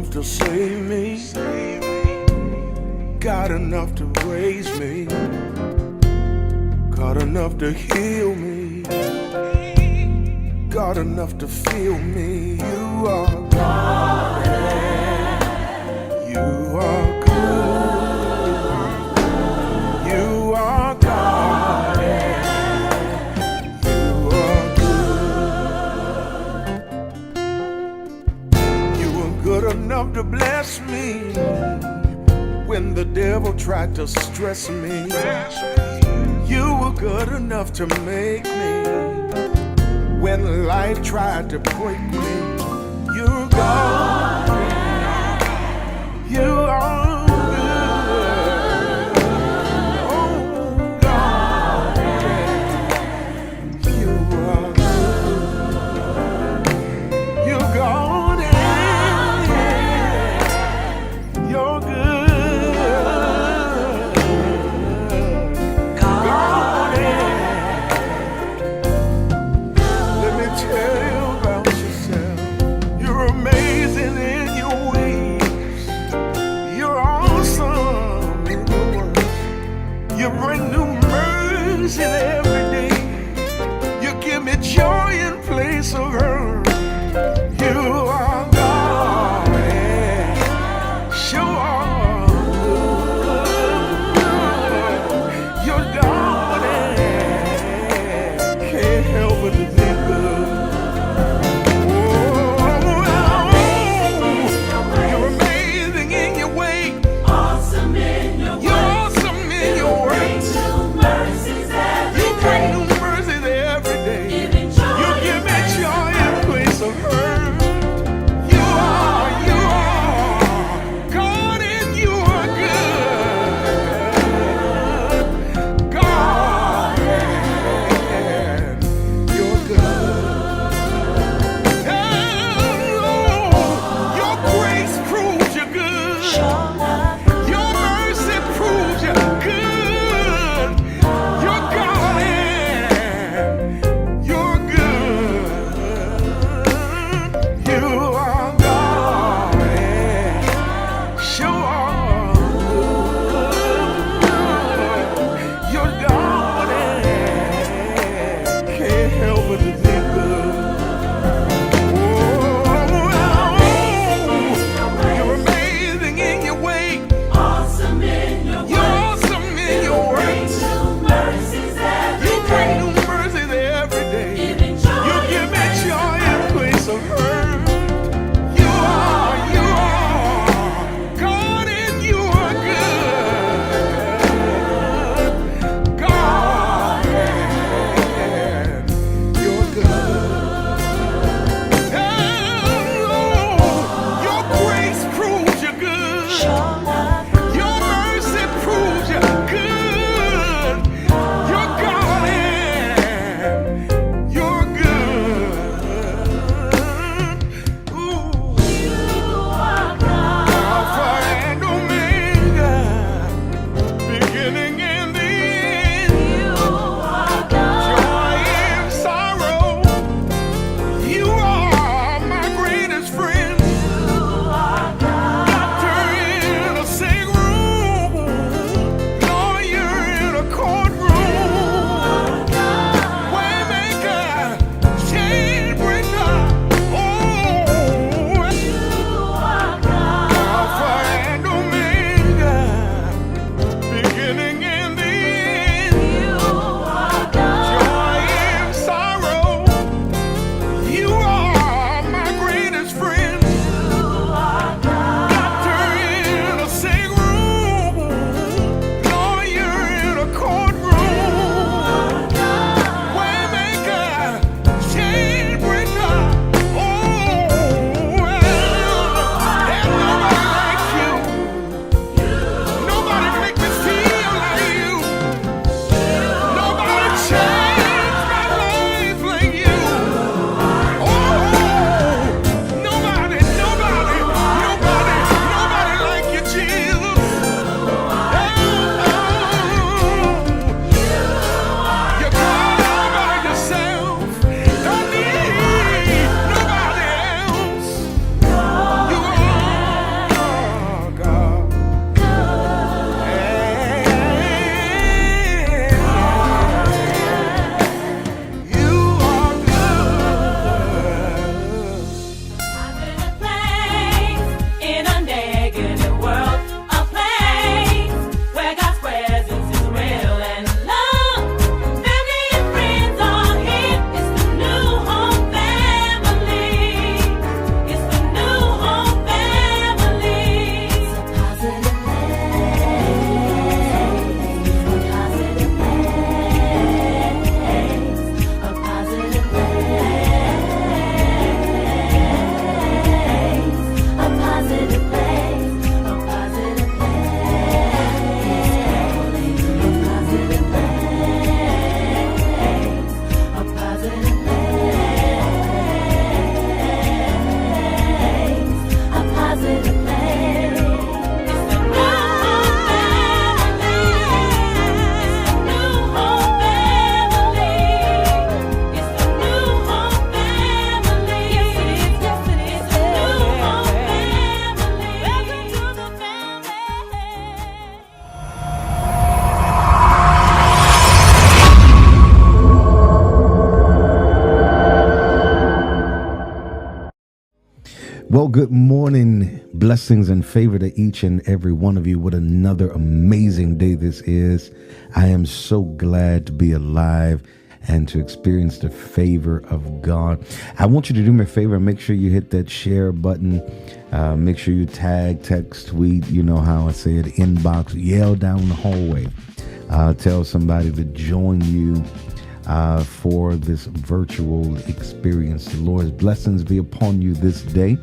enough to save me, got enough to raise me, got enough to heal me, got enough to feel me. You are God, you are good, you are God, you are good. You were good enough to bless me when the devil tried to stress me. You were good enough to make me when life tried to break me. You're God, you are good. Oh God, you are good. You're God, you're good. God, let me tell you about yourself. You're amazing in your ways. You're awesome in your works. You bring new mercy every day. You give me joy in place of hurt. You are God, sure are good. You're God, can't help but to be good. You're amazing in your way. Awesome in your You're way. awesome in your ways. New mercies You every bring day. new mercies every day. Giving joy You give me and joy in place Well, good morning. Blessings and favor to each and every one of you. What another amazing day this is. I am so glad to be alive and to experience the favor of God. I want you to do me a favor and make sure you hit that share button. Make sure you tag, text, tweet, you know how I say it, inbox, yell down the hallway. Tell somebody to join you for this virtual experience. The Lord's blessings be upon you this day.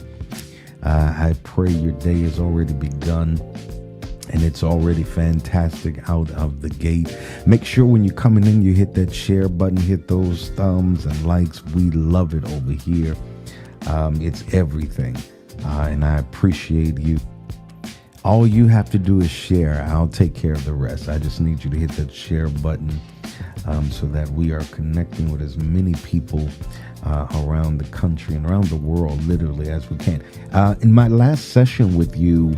I pray your day has already begun and it's already fantastic out of the gate. Make sure when you're coming in, you hit that share button, hit those thumbs and likes. We love it over here. It's everything. And I appreciate you. All you have to do is share. I'll take care of the rest. I just need you to hit that share button so that we are connecting with as many people around the country and around the world, literally, as we can. In my last session with you,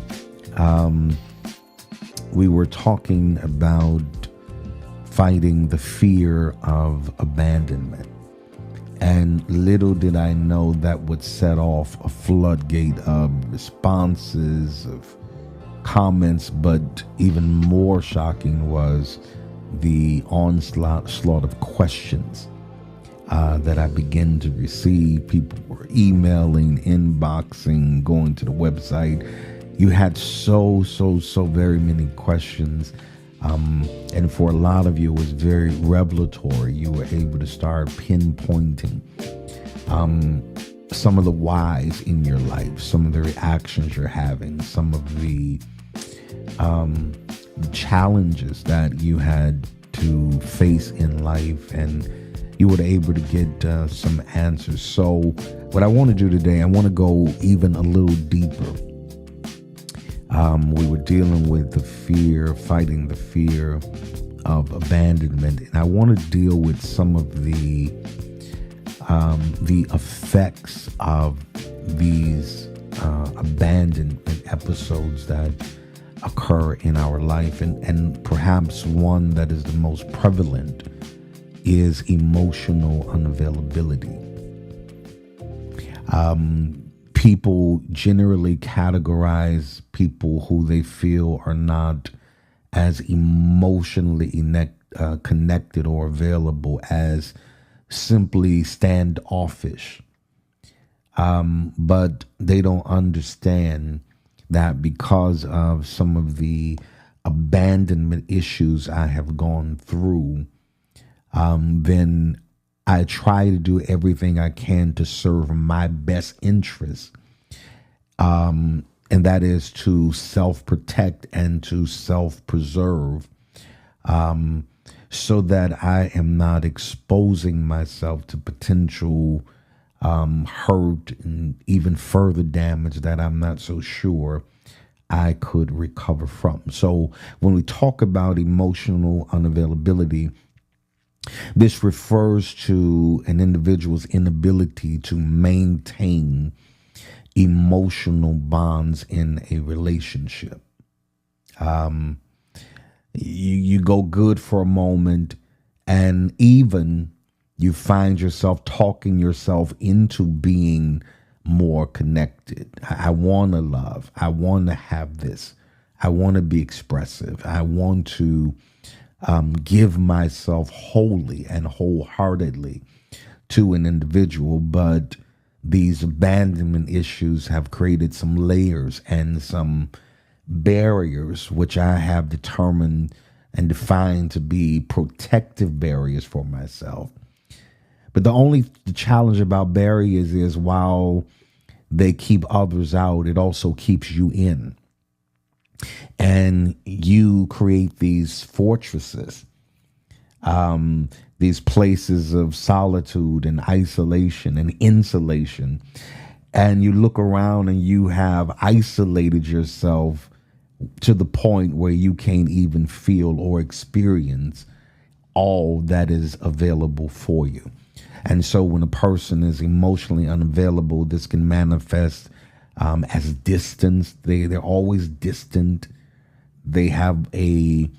we were talking about fighting the fear of abandonment. And little did I know that would set off a floodgate of responses, of comments, but even more shocking was the onslaught of questions that I began to receive. People were emailing, inboxing, going to the website. You had so very many questions. And for a lot of you, it was very revelatory. You were able to start pinpointing some of the whys in your life, some of the reactions you're having, some of the challenges that you had to face in life, and you were able to get some answers. So what I want to do today, I want to go even a little deeper. We were dealing with the fear, fighting the fear of abandonment, and I want to deal with some of the effects of these abandonment episodes that occur in our life, and perhaps one that is the most prevalent is emotional unavailability. People generally categorize people who they feel are not as emotionally connected or available as simply standoffish. But they don't understand that because of some of the abandonment issues I have gone through, then I try to do everything I can to serve my best interests. And that is to self-protect and to self-preserve, so that I am not exposing myself to potential hurt and even further damage that I'm not so sure I could recover from. So when we talk about emotional unavailability, this refers to an individual's inability to maintain emotional bonds in a relationship. You go good for a moment, and even you find yourself talking yourself into being more connected. I want to love. I want to have this. I want to be expressive. I want to give myself wholly and wholeheartedly to an individual, but these abandonment issues have created some layers and some barriers, which I have determined and defined to be protective barriers for myself. But the challenge about barriers is while they keep others out, it also keeps you in. And you create these fortresses, these places of solitude and isolation and insulation. And you look around and you have isolated yourself to the point where you can't even feel or experience all that is available for you. And so when a person is emotionally unavailable, this can manifest as distance. They're always distant. They have a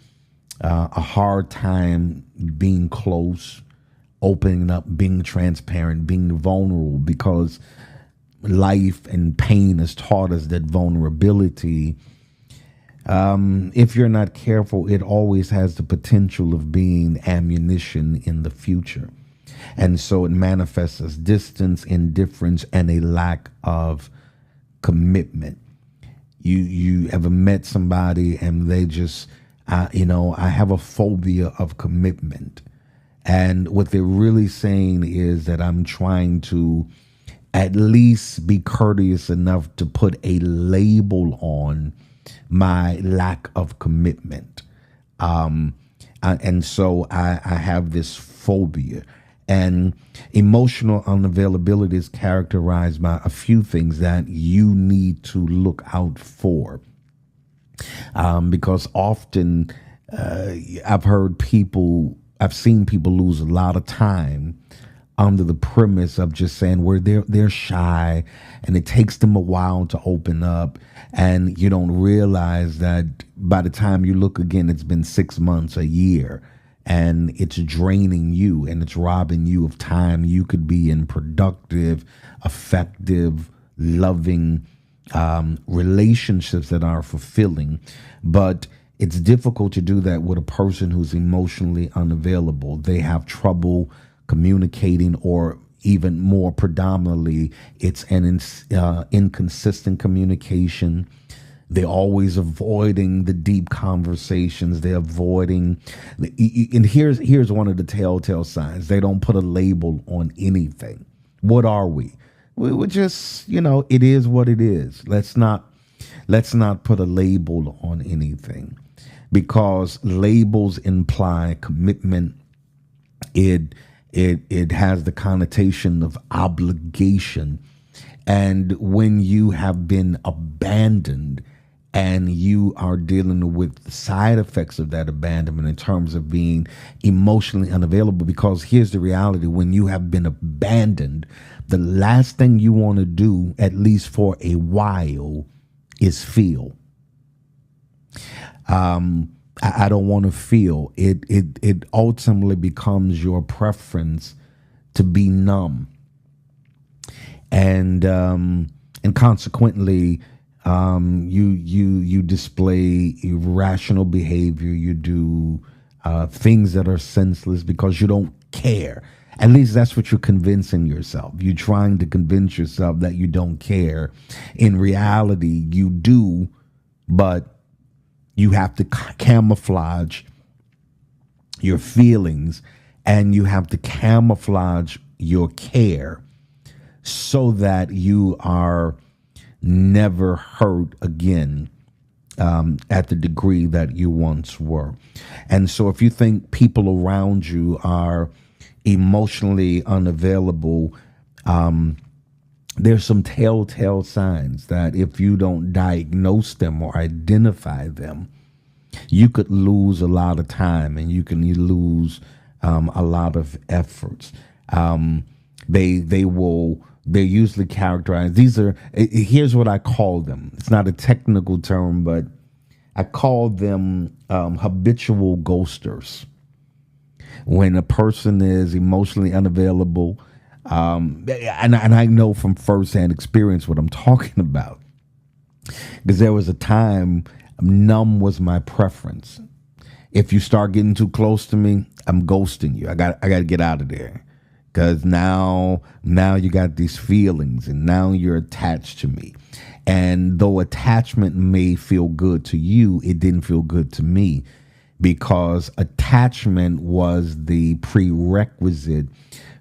hard time being close, opening up, being transparent, being vulnerable, because life and pain has taught us that vulnerability, if you're not careful, it always has the potential of being ammunition in the future. And so it manifests as distance, indifference, and a lack of commitment. You ever met somebody and they just, I have a phobia of commitment. And what they're really saying is that I'm trying to at least be courteous enough to put a label on my lack of commitment. And so I have this phobia. And emotional unavailability is characterized by a few things that you need to look out for. Because often I've seen people lose a lot of time under the premise of just saying where they're shy and it takes them a while to open up, and you don't realize that by the time you look again, it's been 6 months, a year, and it's draining you and it's robbing you of time you could be in productive, effective, loving relationships that are fulfilling. But it's difficult to do that with a person who's emotionally unavailable. They have trouble communicating, or even more predominantly, it's an inconsistent communication. They're always avoiding the deep conversations. They're avoiding, and here's one of the telltale signs. They don't put a label on anything. What are we? We're just, it is what it is. Let's not put a label on anything, because labels imply commitment. It has the connotation of obligation. And when you have been abandoned and you are dealing with the side effects of that abandonment in terms of being emotionally unavailable, because here's the reality: when you have been abandoned, the last thing you want to do, at least for a while, is feel. I don't want to feel. It ultimately becomes your preference to be numb, and consequently, you display irrational behavior. You do things that are senseless because you don't care. At least that's what you're convincing yourself. You're trying to convince yourself that you don't care. In reality, you do, but you have to camouflage your feelings, and you have to camouflage your care so that you are never hurt again at the degree that you once were. And so if you think people around you are emotionally unavailable, there's some telltale signs that if you don't diagnose them or identify them, you could lose a lot of time, and you can lose a lot of efforts. They're usually characterized. Here's what I call them. It's not a technical term, but I call them habitual ghosters. When a person is emotionally unavailable, and I know from firsthand experience what I'm talking about, because there was a time numb was my preference. If you start getting too close to me, I'm ghosting you. I got to get out of there, because now you got these feelings, and now you're attached to me. And though attachment may feel good to you, it didn't feel good to me, because attachment was the prerequisite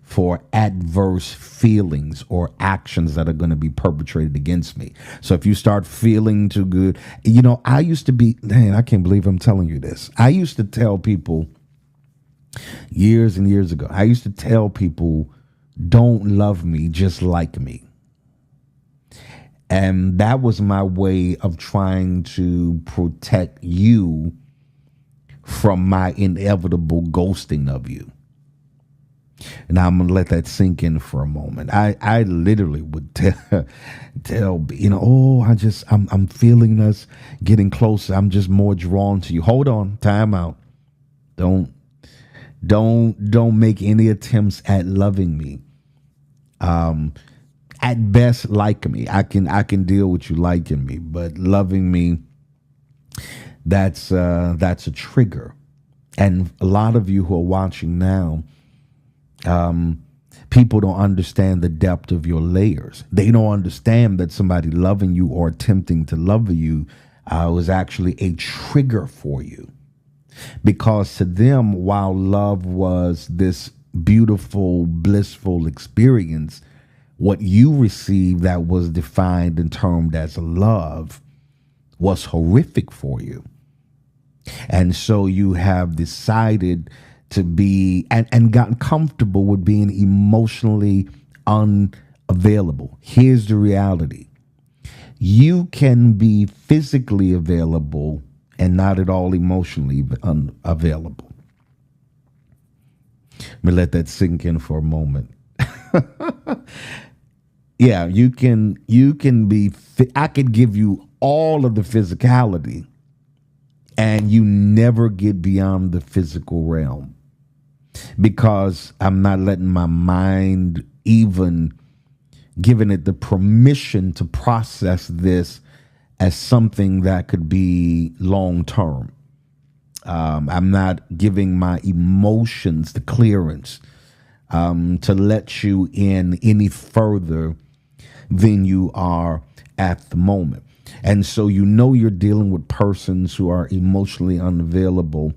for adverse feelings or actions that are going to be perpetrated against me. So if you start feeling too good, I used to be, I can't believe I'm telling you this. I used to tell people years and years ago, I used to tell people, don't love me, just like me. And that was my way of trying to protect you from my inevitable ghosting of you. And I'm going to let that sink in for a moment. I literally would tell, I'm feeling us getting closer. I'm just more drawn to you. Hold on, time out. Don't make any attempts at loving me. at best like me. I can deal with you liking me, but loving me, that's a trigger. And a lot of you who are watching now, people don't understand the depth of your layers. They don't understand that somebody loving you or attempting to love you was actually a trigger for you. Because to them, while love was this beautiful, blissful experience, what you received that was defined and termed as love was horrific for you. And so you have decided to be and gotten comfortable with being emotionally unavailable. Here's the reality. You can be physically available and not at all emotionally unavailable. Let me let that sink in for a moment. Yeah, you can be, I could give you all of the physicality and you never get beyond the physical realm because I'm not letting my mind even giving it the permission to process this as something that could be long term. I'm not giving my emotions the clearance to let you in any further than you are at the moment. And so you're dealing with persons who are emotionally unavailable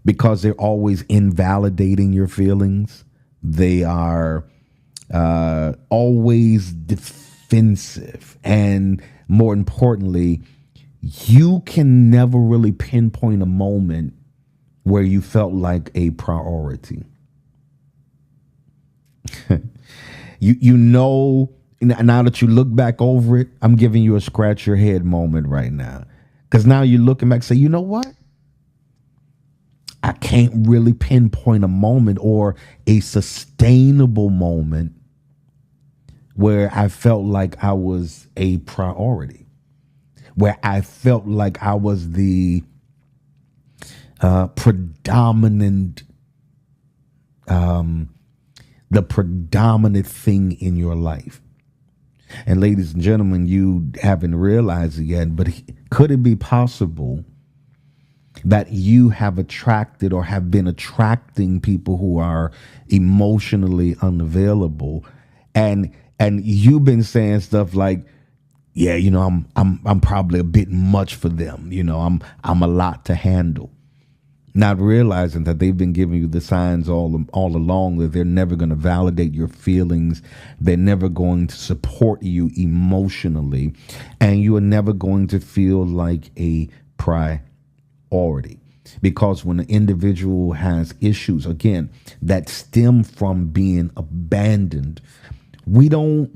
because they're always invalidating your feelings. They are always defensive. And more importantly, you can never really pinpoint a moment where you felt like a priority. Now that you look back over it, I'm giving you a scratch your head moment right now. Because now you're looking back and say, you know what? I can't really pinpoint a moment or a sustainable moment where I felt like I was a priority, where I felt like I was the predominant thing in your life. And ladies and gentlemen, you haven't realized it yet, but could it be possible that you have attracted or have been attracting people who are emotionally unavailable, and you've been saying stuff like, yeah, I'm probably a bit much for them. I'm a lot to handle. Not realizing that they've been giving you the signs all along that they're never going to validate your feelings. They're never going to support you emotionally. And you are never going to feel like a priority. Because when an individual has issues, again, that stem from being abandoned, we don't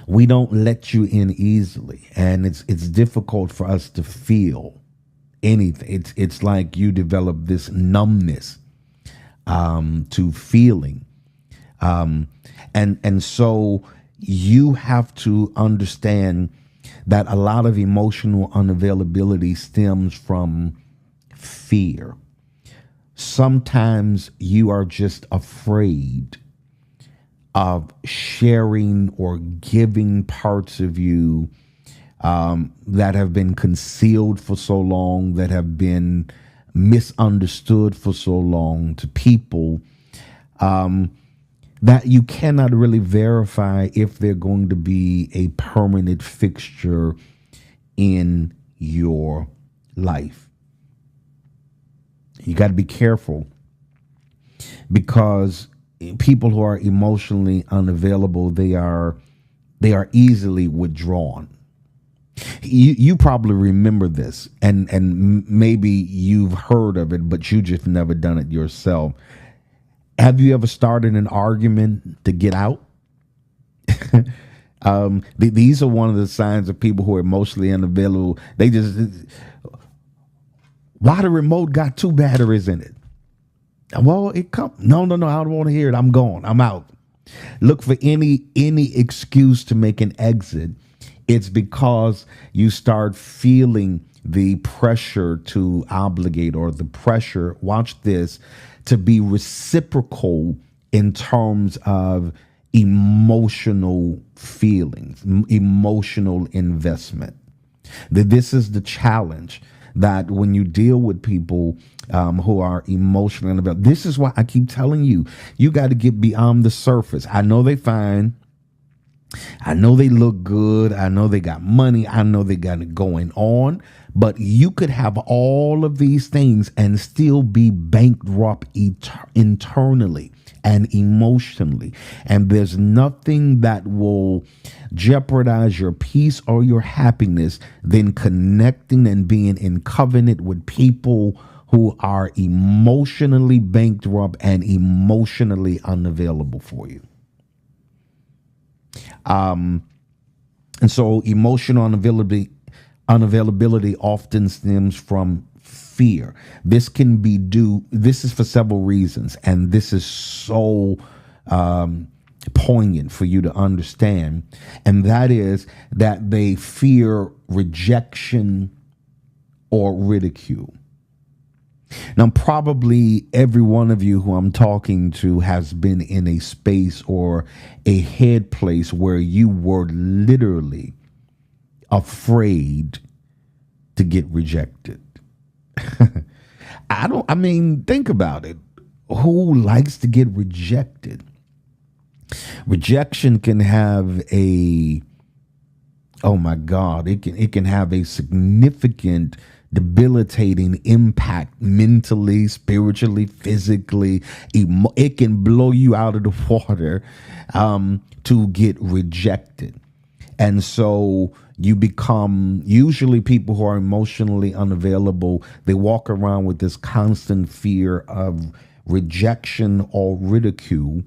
let you in easily. And it's difficult for us to feel anything. It's like you develop this numbness to feeling. And so you have to understand that a lot of emotional unavailability stems from fear. Sometimes you are just afraid of sharing or giving parts of you that have been concealed for so long, that have been misunderstood for so long to people that you cannot really verify if they're going to be a permanent fixture in your life. You got to be careful because people who are emotionally unavailable, they are easily withdrawn. You probably remember this, and maybe you've heard of it, but you just never done it yourself. Have you ever started an argument to get out? These are one of the signs of people who are emotionally unavailable. They just, why the remote got 2 batteries in it? Well, no, I don't want to hear it. I'm gone. I'm out. Look for any excuse to make an exit. It's because you start feeling the pressure to obligate, or the pressure, watch this, to be reciprocal in terms of emotional feelings, emotional investment. This is the challenge, that when you deal with people who are emotional, this is why I keep telling you, you got to get beyond the surface. I know they fine. I know they look good. I know they got money. I know they got it going on. But you could have all of these things and still be bankrupt internally and emotionally. And there's nothing that will jeopardize your peace or your happiness than connecting and being in covenant with people who are emotionally bankrupt and emotionally unavailable for you. And so emotional unavailability often stems from fear. This is for several reasons, and this is so poignant for you to understand. And that is that they fear rejection or ridicule. Now, probably every one of you who I'm talking to has been in a space or a head place where you were literally afraid to get rejected. Think about it. Who likes to get rejected? Rejection can have it can have a significant debilitating impact mentally, spiritually, physically. It can blow you out of the water to get rejected. And so you become, usually people who are emotionally unavailable, they walk around with this constant fear of rejection or ridicule,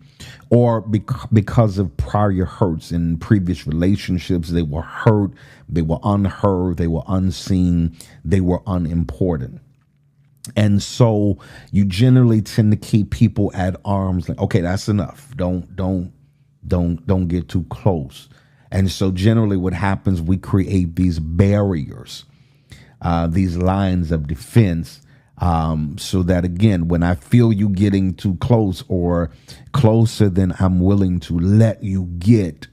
or because of prior hurts in previous relationships. They were hurt, they were unheard, they were unseen, they were unimportant. And so you generally tend to keep people at arm's length. Okay, that's enough. Don't get too close. And so generally what happens, we create these barriers, these lines of defense, so that, again, when I feel you getting too close or closer than I'm willing to let you get,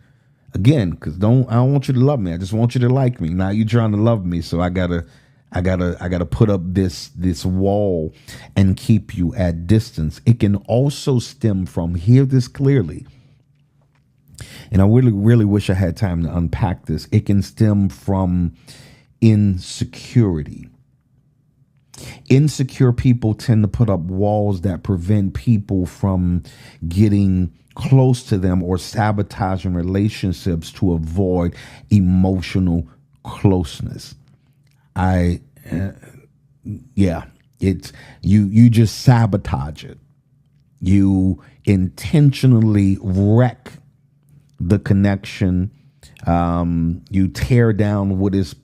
again, because I don't want you to love me. I just want you to like me. Now you're trying to love me, so I gotta put up this wall and keep you at distance. It can also stem from, hear this clearly, and I really, really wish I had time to unpack this. It can stem from insecurity. Insecure people tend to put up walls that prevent people from getting close to them or sabotaging relationships to avoid emotional closeness. You just sabotage it. You intentionally wreck the connection. You tear down what is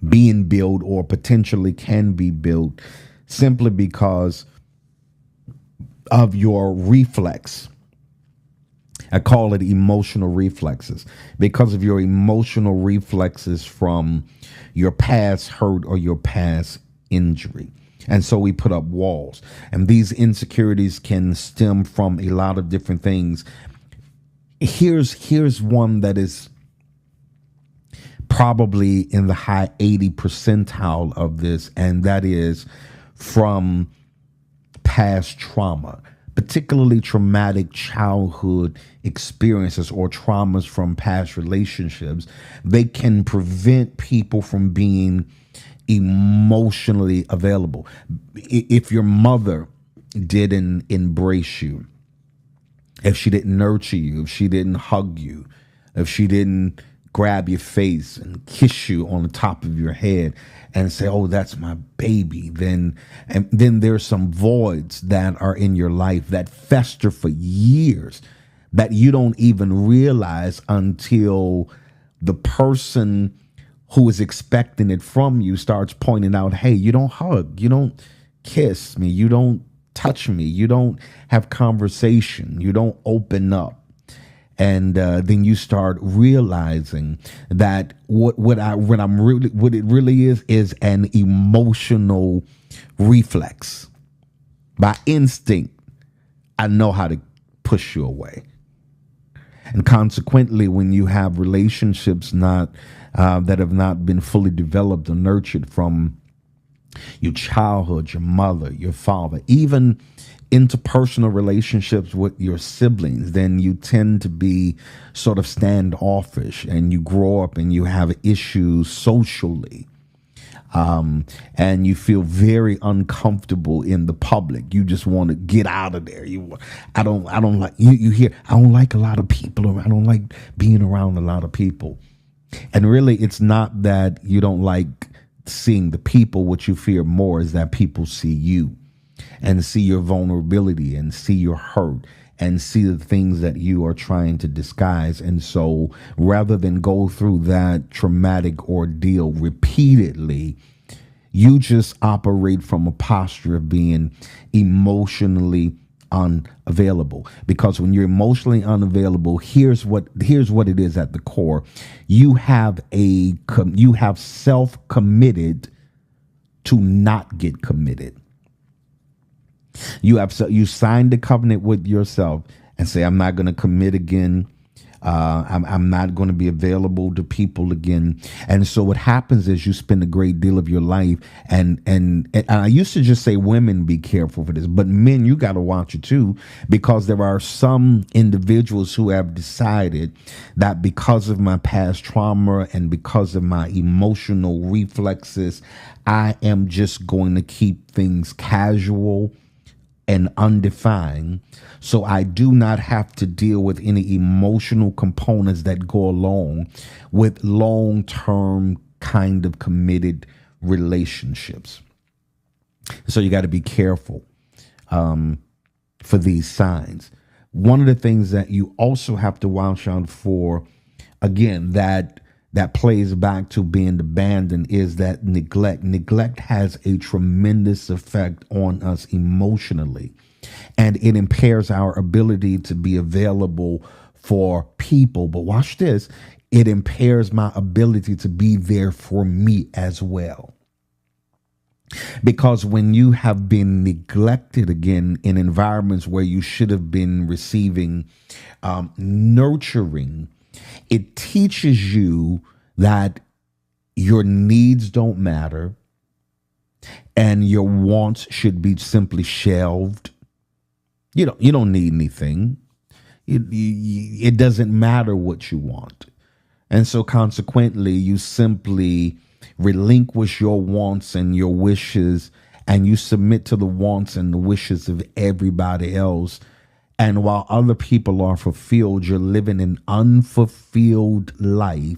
being built or potentially can be built simply because of your reflex. I call it emotional reflexes, because of your emotional reflexes from your past hurt or your past injury. And so we put up walls, and these insecurities can stem from a lot of different things. Here's one that is probably in the high 80 percentile of this, and that is from past trauma, particularly traumatic childhood experiences or traumas from past relationships. They can prevent people from being emotionally available. If your mother didn't embrace you, if she didn't nurture you, if she didn't hug you, if she didn't grab your face and kiss you on the top of your head and say, "Oh, that's my baby," then there's some voids that are in your life that fester for years that you don't even realize until the person who is expecting it from you starts pointing out, "Hey, you don't hug, you don't kiss me, you don't touch me, you don't have conversation, you don't open up." And then you start realizing that what it really is an emotional reflex. By instinct, I know how to push you away. And consequently, when you have relationships not that have not been fully developed or nurtured from your childhood, your mother, your father, even interpersonal relationships with your siblings, then you tend to be sort of standoffish, and you grow up and you have issues socially. And you feel very uncomfortable in the public. You just want to get out of there. I don't like you hear, I don't like a lot of people, or I don't like being around a lot of people. And really, it's not that you don't like seeing the people. What you fear more is that people see you and see your vulnerability and see your hurt and see the things that you are trying to disguise. And so rather than go through that traumatic ordeal repeatedly, you just operate from a posture of being emotionally unavailable. Because when you're emotionally unavailable, here's what it is at the core. You have self-committed to not get committed. You signed the covenant with yourself and say, I'm not going to commit again. I'm not going to be available to people again. And so what happens is you spend a great deal of your life. And I used to just say women, be careful for this, but men, you got to watch it too, because there are some individuals who have decided that because of my past trauma and because of my emotional reflexes, I am just going to keep things casual and undefined, so I do not have to deal with any emotional components that go along with long-term kind of committed relationships. So you got to be careful for these signs. One of the things that you also have to watch out for, again, that plays back to being abandoned, is that neglect. Neglect has a tremendous effect on us emotionally, and it impairs our ability to be available for people. But watch this, it impairs my ability to be there for me as well. Because when you have been neglected, again, in environments where you should have been receiving nurturing, it teaches you that your needs don't matter and your wants should be simply shelved. You don't need anything. It doesn't matter what you want. And so consequently, you simply relinquish your wants and your wishes, and you submit to the wants and the wishes of everybody else. And while other people are fulfilled, you're living an unfulfilled life,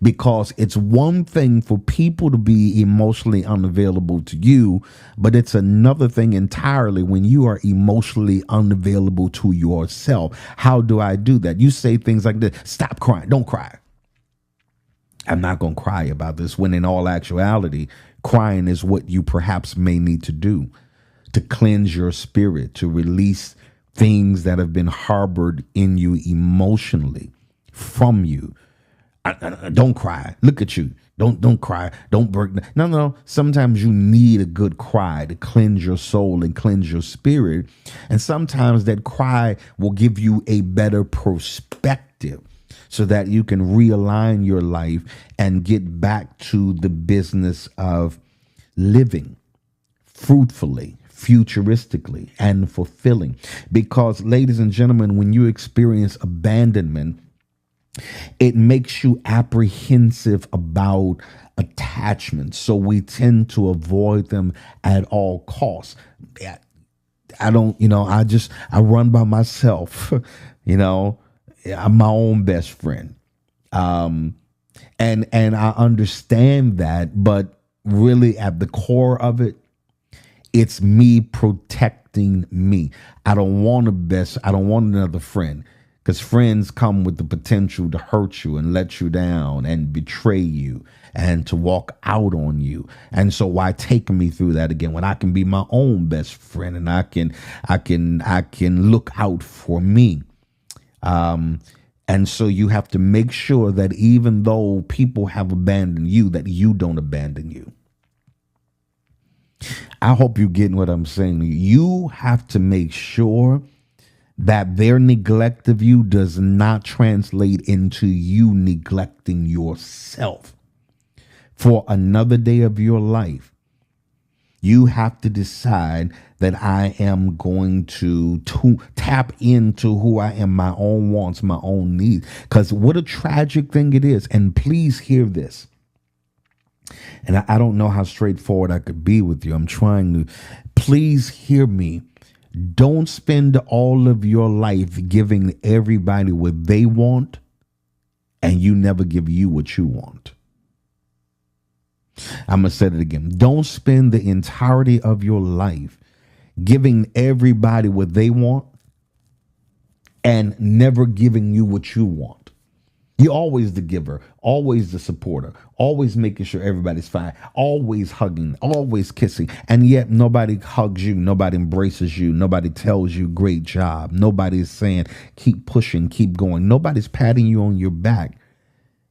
because it's one thing for people to be emotionally unavailable to you, but it's another thing entirely when you are emotionally unavailable to yourself. How do I do that? You say things like this: stop crying, don't cry. I'm not going to cry about this, when in all actuality, crying is what you perhaps may need to do to cleanse your spirit, to release things that have been harbored in you emotionally from you. Don't cry. Look at you. Don't cry. Don't break. No. Sometimes you need a good cry to cleanse your soul and cleanse your spirit. And sometimes that cry will give you a better perspective so that you can realign your life and get back to the business of living fruitfully, futuristically, and fulfilling. Because, ladies and gentlemen, when you experience abandonment, it makes you apprehensive about attachments. So we tend to avoid them at all costs. I run by myself, I'm my own best friend. And I understand that, but really at the core of it, it's me protecting me. I don't want another friend, because friends come with the potential to hurt you and let you down and betray you and to walk out on you. And so why take me through that again when I can be my own best friend and I can look out for me? And so you have to make sure that even though people have abandoned you, that you don't abandon you. I hope you're getting what I'm saying. You have to make sure that their neglect of you does not translate into you neglecting yourself. For another day of your life, you have to decide that I am going to tap into who I am, my own wants, my own needs. Because what a tragic thing it is. And please hear this. And I don't know how straightforward I could be with you. I'm trying to. Please hear me. Don't spend all of your life giving everybody what they want and you never give you what you want. I'm going to say it again. Don't spend the entirety of your life giving everybody what they want and never giving you what you want. You're always the giver, always the supporter, always making sure everybody's fine, always hugging, always kissing. And yet nobody hugs you. Nobody embraces you. Nobody tells you great job. Nobody's saying keep pushing, keep going. Nobody's patting you on your back.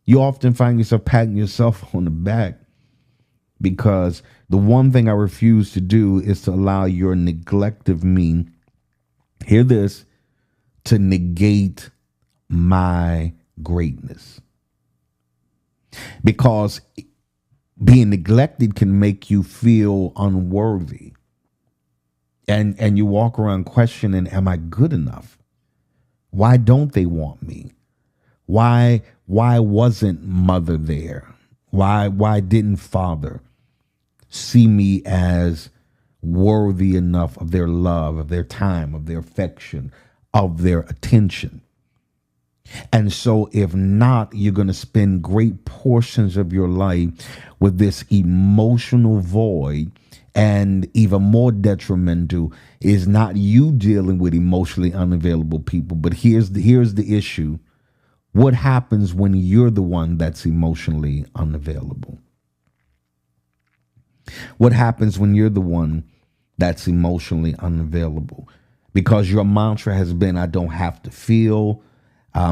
You often find yourself patting yourself on the back because the one thing I refuse to do is to allow your neglect of me, hear this, to negate my greatness. Because being neglected can make you feel unworthy. And you walk around questioning, am I good enough? Why don't they want me? Why wasn't mother there? Why didn't father see me as worthy enough of their love, of their time, of their affection, of their attention? And so if not, you're going to spend great portions of your life with this emotional void. And even more detrimental is not you dealing with emotionally unavailable people. But here's the issue. What happens when you're the one that's emotionally unavailable? What happens when you're the one that's emotionally unavailable? Because your mantra has been, I don't have to feel.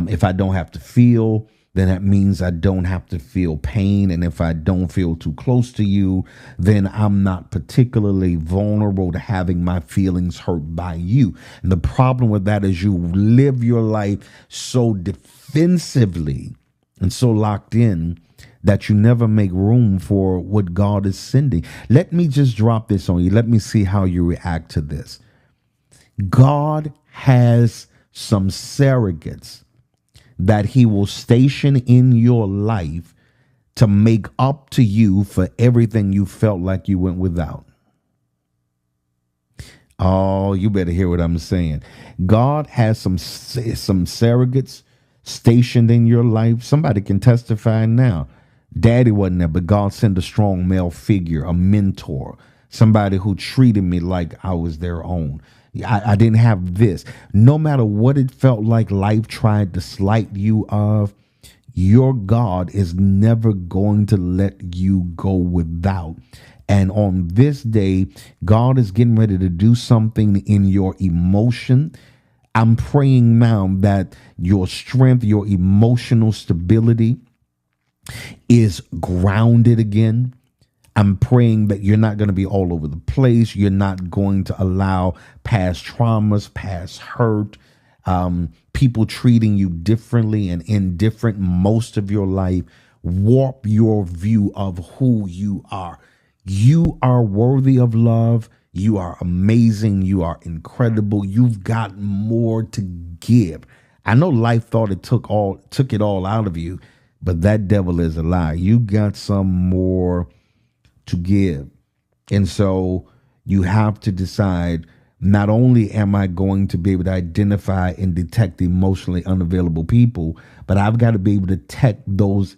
If I don't have to feel, then that means I don't have to feel pain. And if I don't feel too close to you, then I'm not particularly vulnerable to having my feelings hurt by you. And the problem with that is you live your life so defensively and so locked in that you never make room for what God is sending. Let me just drop this on you. Let me see how you react to this. God has some surrogates that he will station in your life to make up to you for everything you felt like you went without. Oh, you better hear what I'm saying. God has some surrogates stationed in your life. Somebody can testify now. Daddy wasn't there, but God sent a strong male figure, a mentor, somebody who treated me like I was their own. I didn't have this. No matter what it felt like life tried to slight you of, your God is never going to let you go without. And on this day, God is getting ready to do something in your emotion. I'm praying now that your strength, your emotional stability is grounded again. I'm praying that you're not going to be all over the place. You're not going to allow past traumas, past hurt, people treating you differently and indifferent most of your life warp your view of who you are. You are worthy of love. You are amazing. You are incredible. You've got more to give. I know life thought it took it all out of you, but that devil is a lie. You got some more to give. And so you have to decide, not only am I going to be able to identify and detect emotionally unavailable people, but I've got to be able to detect those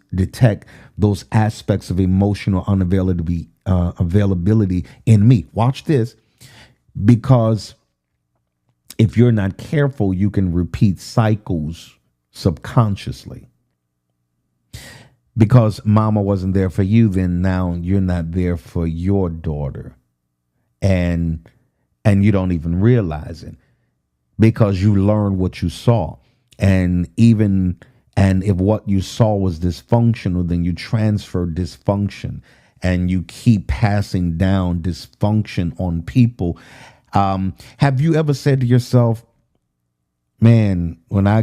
aspects of emotional availability in me. Watch this, because if you're not careful, you can repeat cycles subconsciously. Because mama wasn't there for you, then now you're not there for your daughter. And you don't even realize it because you learned what you saw. And if what you saw was dysfunctional, then you transfer dysfunction and you keep passing down dysfunction on people. Have you ever said to yourself, Man, when I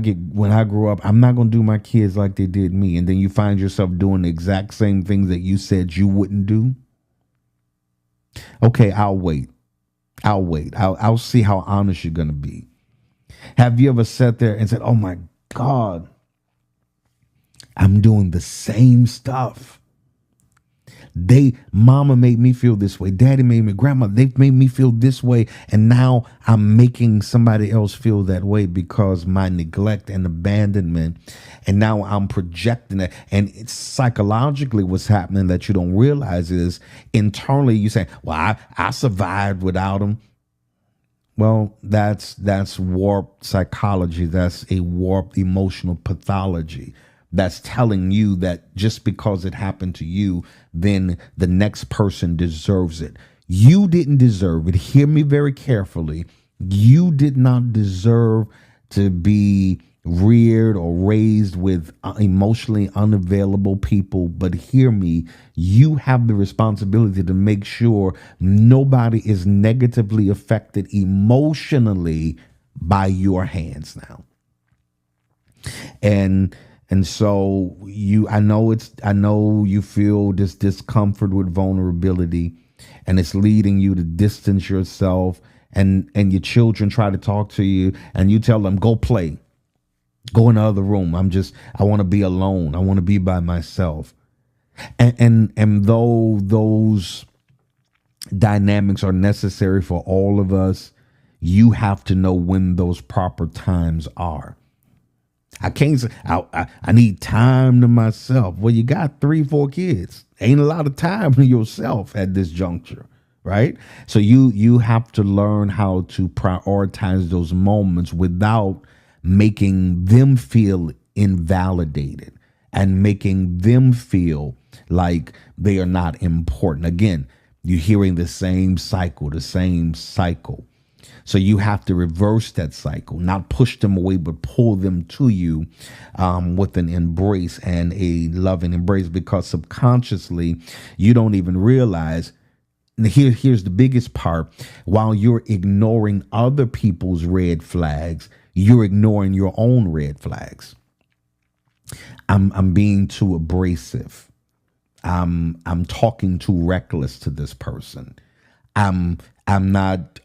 grow up, I'm not gonna do my kids like they did me. And then you find yourself doing the exact same things that you said you wouldn't do. Okay, I'll wait. I'll see how honest you're gonna be. Have you ever sat there and said, "Oh my God, I'm doing the same stuff. Mama made me feel this way. Daddy made me, grandma, they've made me feel this way. And now I'm making somebody else feel that way because my neglect and abandonment. And now I'm projecting it. And it's psychologically what's happening that you don't realize is internally you say, well, I survived without them. Well, that's warped psychology. That's a warped emotional pathology. That's telling you that just because it happened to you, then the next person deserves it. You didn't deserve it. Hear me very carefully. You did not deserve to be reared or raised with emotionally unavailable people. But hear me, you have the responsibility to make sure nobody is negatively affected emotionally by your hands now. And so I know you feel this discomfort with vulnerability, and it's leading you to distance yourself, and your children try to talk to you and you tell them, go play, go in the other room. I want to be alone. I want to be by myself. And though those dynamics are necessary for all of us, you have to know when those proper times are. I can't say I need time to myself. Well, you got 3-4 kids. Ain't a lot of time to yourself at this juncture, right? So you have to learn how to prioritize those moments without making them feel invalidated and making them feel like they are not important. Again, you're hearing the same cycle. So you have to reverse that cycle, not push them away, but pull them to you with an embrace and a loving embrace, because subconsciously you don't even realize. And here's the biggest part. While you're ignoring other people's red flags, you're ignoring your own red flags. I'm being too abrasive. I'm talking too reckless to this person. I'm not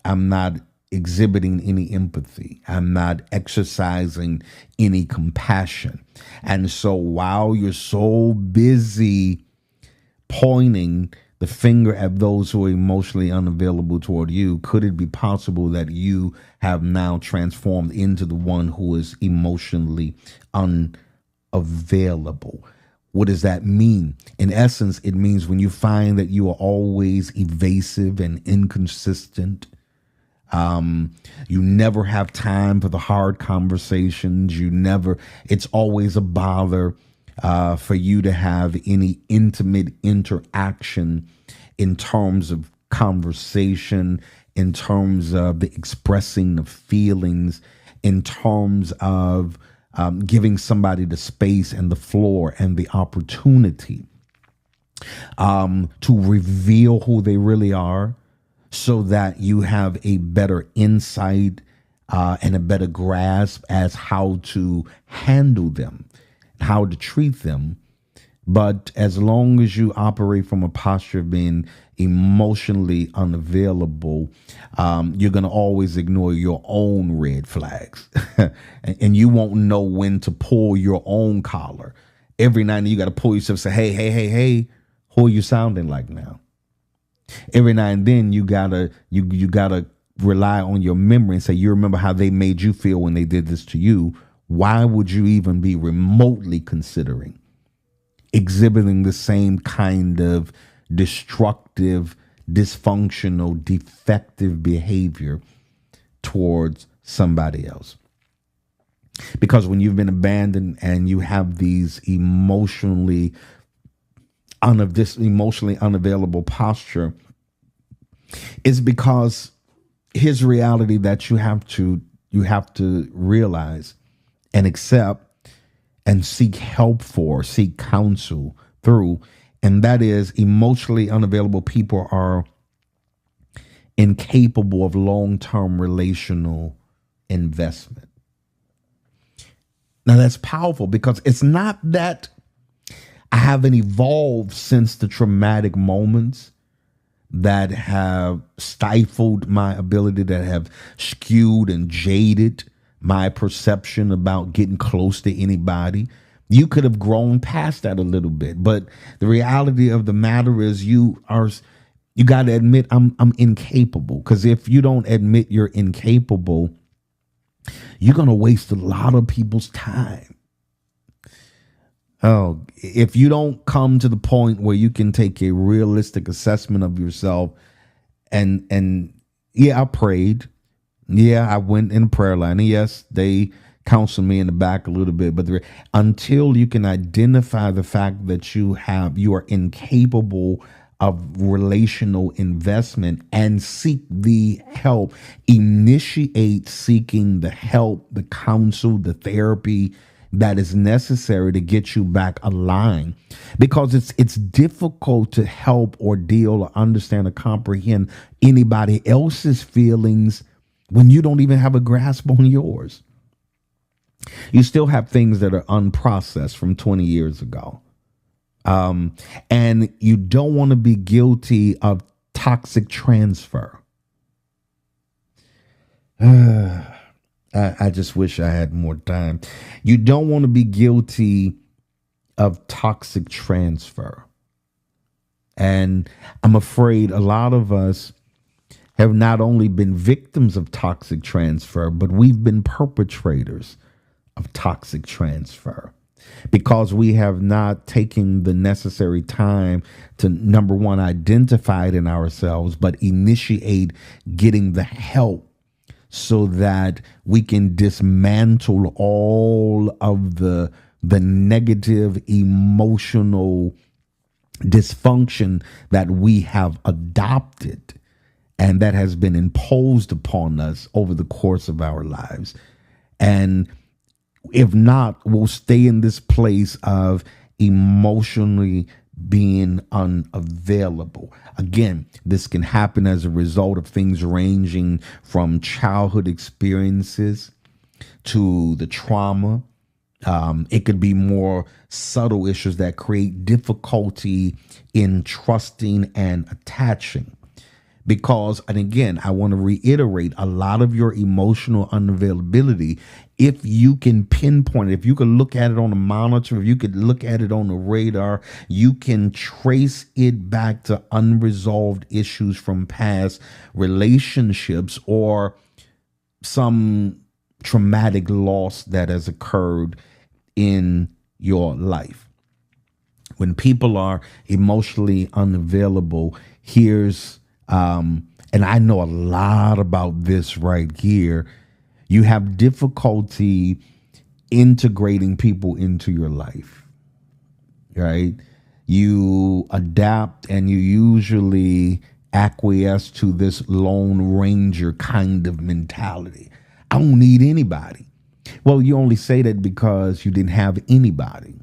exhibiting any empathy. I'm not exercising any compassion. And so while you're so busy pointing the finger at those who are emotionally unavailable toward you, could it be possible that you have now transformed into the one who is emotionally unavailable? What does that mean? In essence, it means when you find that you are always evasive and inconsistent, you never have time for the hard conversations. It's always a bother for you to have any intimate interaction in terms of conversation, in terms of the expressing of feelings, in terms of giving somebody the space and the floor and the opportunity to reveal who they really are, so that you have a better insight and a better grasp as how to handle them, how to treat them. But as long as you operate from a posture of being emotionally unavailable, you're going to always ignore your own red flags. And you won't know when to pull your own collar. Every night you got to pull yourself and say, hey, who are you sounding like now? Every now and then you gotta rely on your memory and say, you remember how they made you feel when they did this to you. Why would you even be remotely considering exhibiting the same kind of destructive, dysfunctional, defective behavior towards somebody else? Because when you've been abandoned and you have these emotionally unavailable posture, is because his reality that you have to realize and accept and seek help for, seek counsel through, and that is emotionally unavailable people are incapable of long-term relational investment. Now that's powerful because it's not that I haven't evolved since the traumatic moments that have stifled my ability, that have skewed and jaded my perception about getting close to anybody. You could have grown past that a little bit, but the reality of the matter is you got to admit I'm incapable, because if you don't admit you're incapable, you're going to waste a lot of people's time. Oh, if you don't come to the point where you can take a realistic assessment of yourself, and yeah, I prayed. Yeah, I went in a prayer line. And yes, they counseled me in the back a little bit, but until you can identify the fact that you are incapable of relational investment and seek the help, initiate seeking the help, the counsel, the therapy that is necessary to get you back aligned, because it's difficult to help or deal or understand or comprehend anybody else's feelings when you don't even have a grasp on yours. You still have things that are unprocessed from 20 years ago. And you don't want to be guilty of toxic transfer. I just wish I had more time. You don't want to be guilty of toxic transfer. And I'm afraid a lot of us have not only been victims of toxic transfer, but we've been perpetrators of toxic transfer, because we have not taken the necessary time to, number one, identify it in ourselves, but initiate getting the help so that we can dismantle all of the negative emotional dysfunction that we have adopted and that has been imposed upon us over the course of our lives. And if not, we'll stay in this place of emotionally being unavailable. Again, this can happen as a result of things ranging from childhood experiences to the trauma. It could be more subtle issues that create difficulty in trusting and attaching. Because, and again, I want to reiterate, a lot of your emotional unavailability, if you can pinpoint it, if you can look at it on a monitor, if you could look at it on the radar, you can trace it back to unresolved issues from past relationships or some traumatic loss that has occurred in your life. When people are emotionally unavailable, here's and I know a lot about this right here. You have difficulty integrating people into your life, right? You adapt and you usually acquiesce to this Lone Ranger kind of mentality. I don't need anybody. Well, you only say that because you didn't have anybody.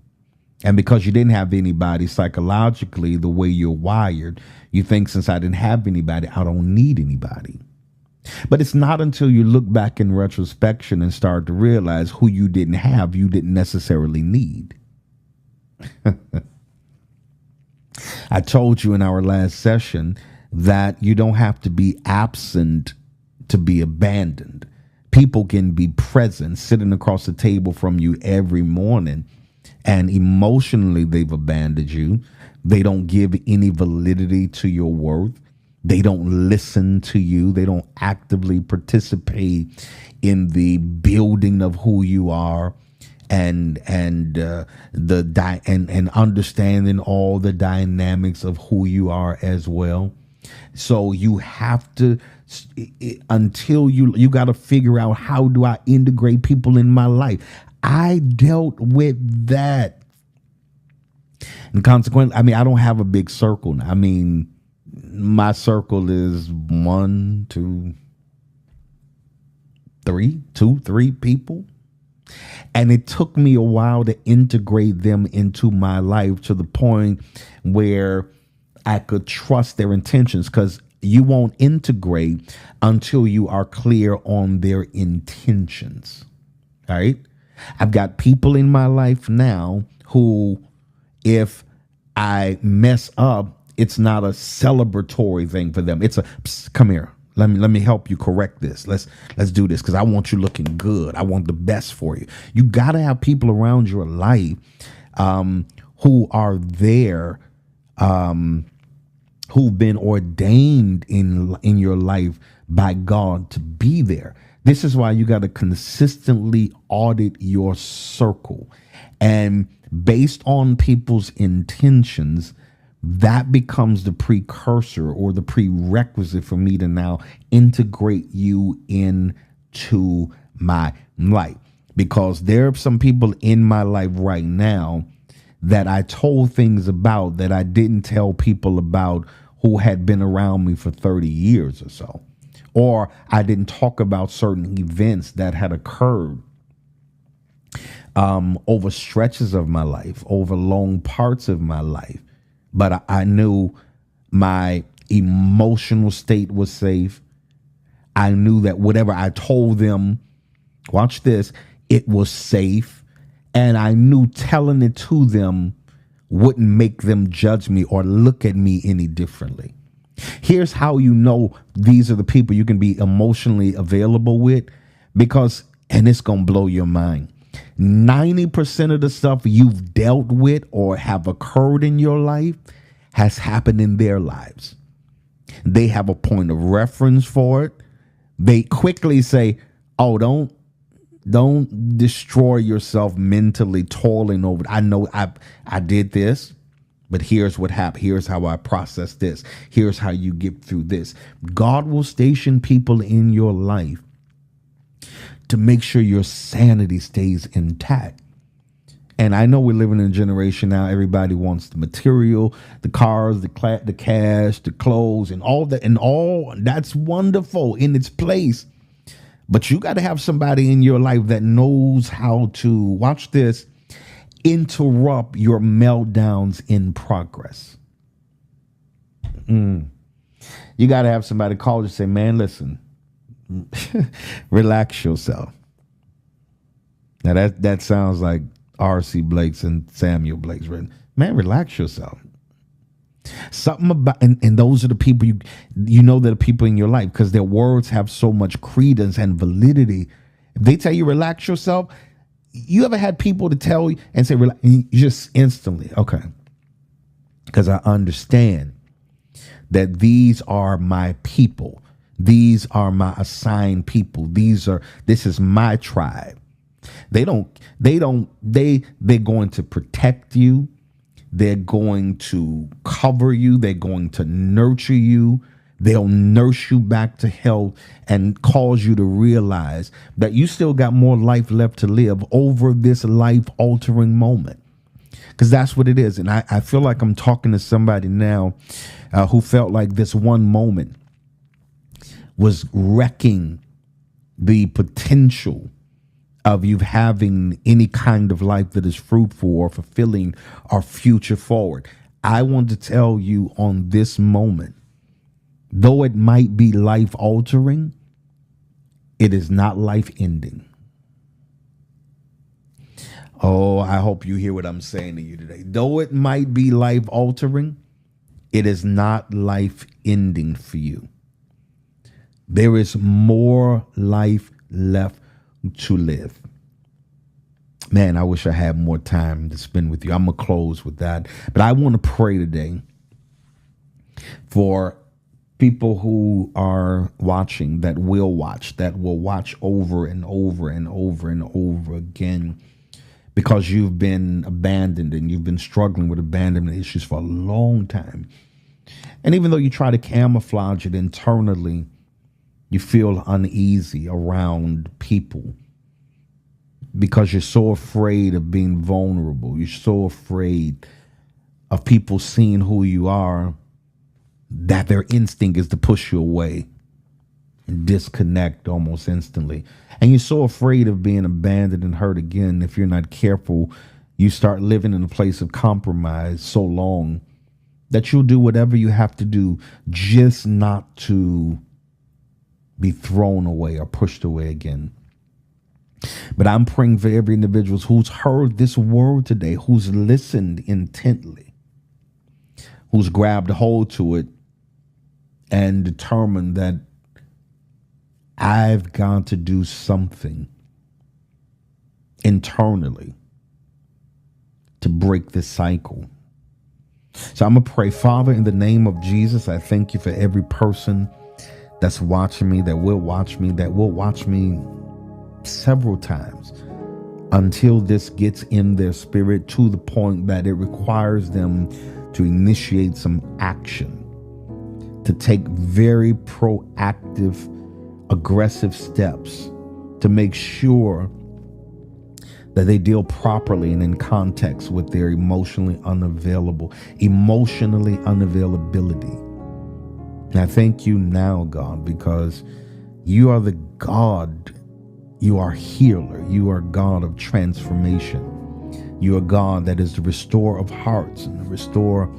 And because you didn't have anybody, psychologically, the way you're wired, you think, since I didn't have anybody, I don't need anybody. But it's not until you look back in retrospection and start to realize who you didn't have, you didn't necessarily need. I told you in our last session that you don't have to be absent to be abandoned. People can be present, sitting across the table from you every morning, and emotionally they've abandoned you. They don't give any validity to your worth. They don't listen to you. They don't actively participate in the building of who you are and understanding all the dynamics of who you are as well. So you have to, until you got to figure out, how do I integrate people in my life? I dealt with that. And consequently, I mean, I don't have a big circle now. I mean, my circle is 1, 2, 3 people. And it took me a while to integrate them into my life to the point where I could trust their intentions, because you won't integrate until you are clear on their intentions. All right. I've got people in my life now who, if I mess up, it's not a celebratory thing for them. It's a, psst, come here. Let me help you correct this. Let's do this because I want you looking good. I want the best for you. You got to have people around your life who are there, who've been ordained in your life by God to be there. This is why you got to consistently audit your circle. And based on people's intentions, that becomes the precursor or the prerequisite for me to now integrate you into my life. Because there are some people in my life right now that I told things about that I didn't tell people about who had been around me for 30 years or so. Or I didn't talk about certain events that had occurred over stretches of my life, over long parts of my life. But I knew my emotional state was safe. I knew that whatever I told them, watch this, it was safe. And I knew telling it to them wouldn't make them judge me or look at me any differently. Here's how you know these are the people you can be emotionally available with, because, and it's going to blow your mind, 90% of the stuff you've dealt with or have occurred in your life has happened in their lives. They have a point of reference for it. They quickly say, oh, don't destroy yourself mentally toiling over it. I know I did this, but here's what happened. Here's how I process this. Here's how you get through this. God will station people in your life to make sure your sanity stays intact. And I know we're living in a generation now, everybody wants the material, the cars, the cash, the clothes, and all that. And all that's wonderful in its place. But you got to have somebody in your life that knows how to, watch this, interrupt your meltdowns in progress. You got to have somebody call you and say, man, listen, relax yourself. Now that sounds like R.C. Blake's and Samuel Blake's written. Man, relax yourself. Something about, and those are the people you know that are people in your life because their words have so much credence and validity. If they tell you relax yourself, you ever had people to tell you and say relax, and you just instantly, okay, because I understand that these are my people. These are my assigned people. This is my tribe. They're going to protect you. They're going to cover you. They're going to nurture you. They'll nurse you back to health and cause you to realize that you still got more life left to live over this life-altering moment. Because that's what it is. And I feel like I'm talking to somebody now who felt like this one moment was wrecking the potential of you having any kind of life that is fruitful or fulfilling or future forward. I want to tell you on this moment, though it might be life altering, it is not life ending. Oh, I hope you hear what I'm saying to you today. Though it might be life altering, it is not life ending for you. There is more life left to live. Man, I wish I had more time to spend with you. I'm going to close with that. But I want to pray today for people who are watching, that will watch over and over and over and over again, because you've been abandoned and you've been struggling with abandonment issues for a long time. And even though you try to camouflage it internally, you feel uneasy around people because you're so afraid of being vulnerable. You're so afraid of people seeing who you are that their instinct is to push you away and disconnect almost instantly. And you're so afraid of being abandoned and hurt again. If you're not careful, you start living in a place of compromise so long that you'll do whatever you have to do just not to be thrown away or pushed away again. But I'm praying for every individual who's heard this word today, who's listened intently, who's grabbed hold to it and determined that I've got to do something internally to break this cycle. So I'm going to pray, Father, in the name of Jesus, I thank you for every person that's watching me, that will watch me, several times until this gets in their spirit to the point that it requires them to initiate some action, to take very proactive, aggressive steps to make sure that they deal properly and in context with their emotional unavailability. And I thank you now, God, because you are the God, you are healer, you are God of transformation. You are God that is the restorer of hearts and the restorer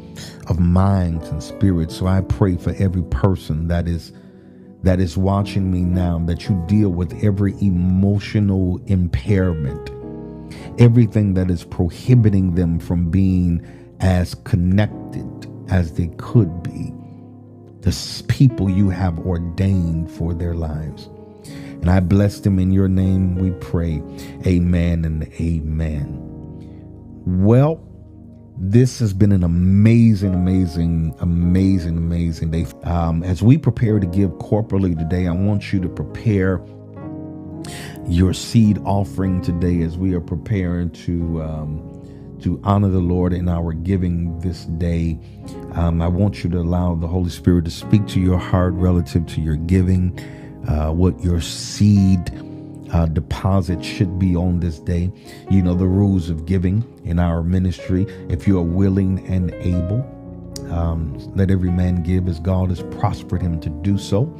of minds and spirits. So I pray for every person that is watching me now, that you deal with every emotional impairment, everything that is prohibiting them from being as connected as they could be, the people you have ordained for their lives. And I bless them in your name, we pray. Amen and amen. Well, this has been an amazing day. As we prepare to give corporately today, I want you to prepare your seed offering today as we are preparing to honor the Lord in our giving this day. I want you to allow the Holy Spirit to speak to your heart relative to your giving, what your seed deposit should be on this day. You know the rules of giving in our ministry. If you are willing and able, let every man give as God has prospered him to do so,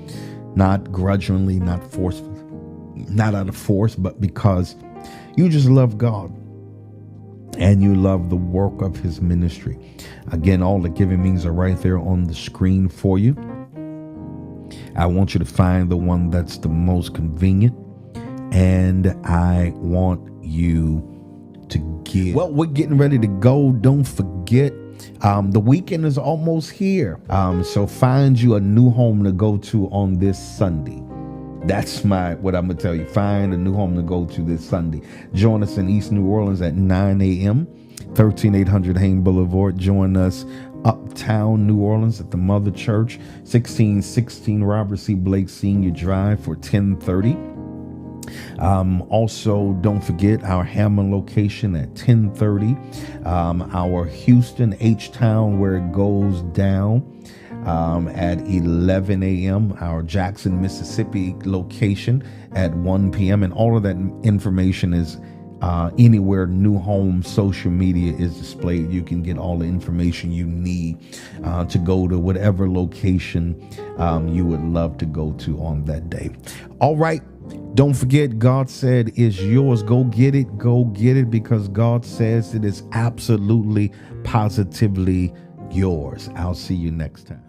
not grudgingly, not forcefully, not out of force, but because you just love God and you love the work of his ministry. Again, all the giving means are right there on the screen for you. I want you to find the one that's the most convenient, and I want you to give. Well, we're getting ready to go. Don't forget, the weekend is almost here. So find you a new home to go to on this Sunday. That's what I'm going to tell you. Find a new home to go to this Sunday. Join us in East New Orleans at 9 a.m., 13800 Hain Boulevard. Join us uptown New Orleans at the Mother Church, 1616 Robert C. Blake Sr. Drive for 10:30. Also, don't forget our Hammond location at 10:30. Our Houston H-Town, where it goes down, at 11 a.m. Our Jackson, Mississippi location at 1 p.m. And all of that information is anywhere New Home social media is displayed. You can get all the information you need to go to whatever location you would love to go to on that day. All right. Don't forget, God said is yours. Go get it. Go get it, because God says it is absolutely, positively yours. I'll see you next time.